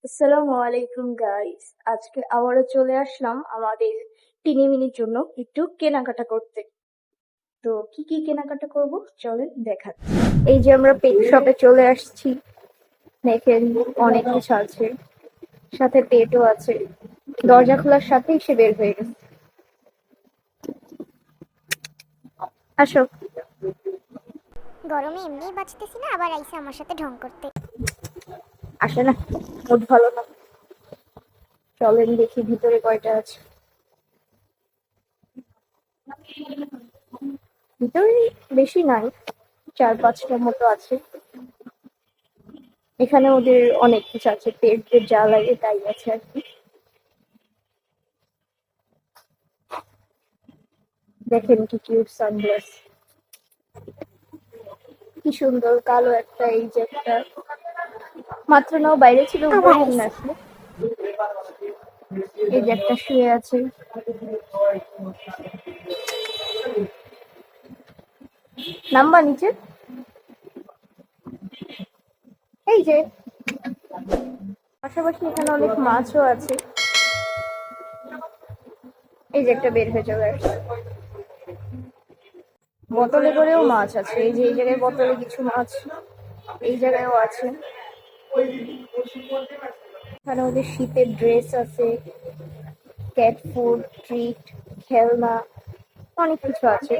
আসসালামু আলাইকুম গাইস। আজকে আবারও চলে আসলাম আমাদের টিনিমিনির জন্য একটু কেনাকাটা করতে। তো কি কি কেনাকাটা করব চলেন দেখাচ্ছি। এই যে আমরা পেট শপে চলে আসছি, দেখেন অনেক কিছু আছে, সাথে পেটও আছে। দরজা খোলার সাথেই সে বের হয়ে গেছে। আসো। গরমে এমনিই বাঁচতেছি না, আবার আইসে আমার সাথে ঢং করতে। আসে না, মুড ভালো না। চলেন দেখি ভিতরে কয়টা আছে। ভিতরে বেশি নাই, 4-5টার মতো আছে। এখানে ওদের অনেক কিছু আছে, পেটদের যা লাগে তাই আছে আর কি। দেখেন কি কিউট সানগ্লাস, কি সুন্দর কালো একটা। এই যে একটা মাত্র নাও বাইরে ছিল, আবার উপরে নিয়ে আইসে। আসলো। এই যে একটা শুয়ে আছে, নাম্বার নিচে। এই যে পাশাপাশি এখানে অনেক মাছও আছে। এই যে একটা বের হয়ে চলে আসছে। বোতলে করেও মাছ আছে, এই যে এই জায়গায় বোতলে কিছু মাছ, এই জায়গায়ও আছে। এখানে ওদের শীতের ড্রেস আছে, ক্যাট ফুড, ট্রিট, খেলনা, অনেক কিছু আছে।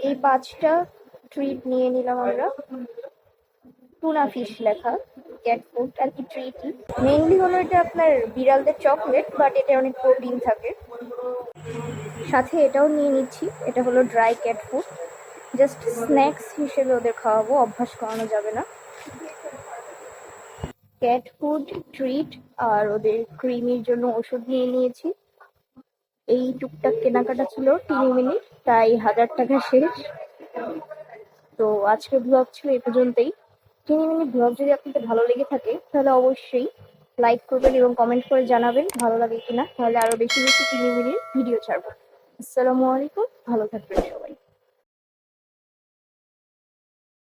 এই 5টা ট্রিট নিয়ে নিলাম আমরা। টুনা ফিশ লেখা, ক্যাট ফুড আর কি ট্রিটই। মেইনলি হলো এটা আপনার বিড়ালদের চকলেট, বাট এটা অনেক প্রোটিন থাকে। সাথে এটাও নিয়ে নিচ্ছি, এটা হলো dry cat food, just snacks হিসেবে ওদের খাওয়াবো, অভ্যাস করানো যাবে না। ক্যাট ফুড, ট্রিট আর ওদের ক্রিমির জন্য ওষুধ নিয়ে নিয়েছি। এই টুকটাক কেনাকাটা ছিল টিনিমিনি, তাই 1000 টাকা শেষ। তো আজকের ব্লগ ছিল এই পর্যন্তই। টিনিমিনি ব্লগ যদি আপনাদের ভালো লেগে থাকে তাহলে অবশ্যই লাইক করবেন এবং কমেন্ট করে জানাবেন ভালো লাগে কিনা, তাহলে আরো বেশি বেশি টিনিমিনির ভিডিও ছাড়বো। আসসালামু আলাইকুম, ভালো থাকবেন সবাই।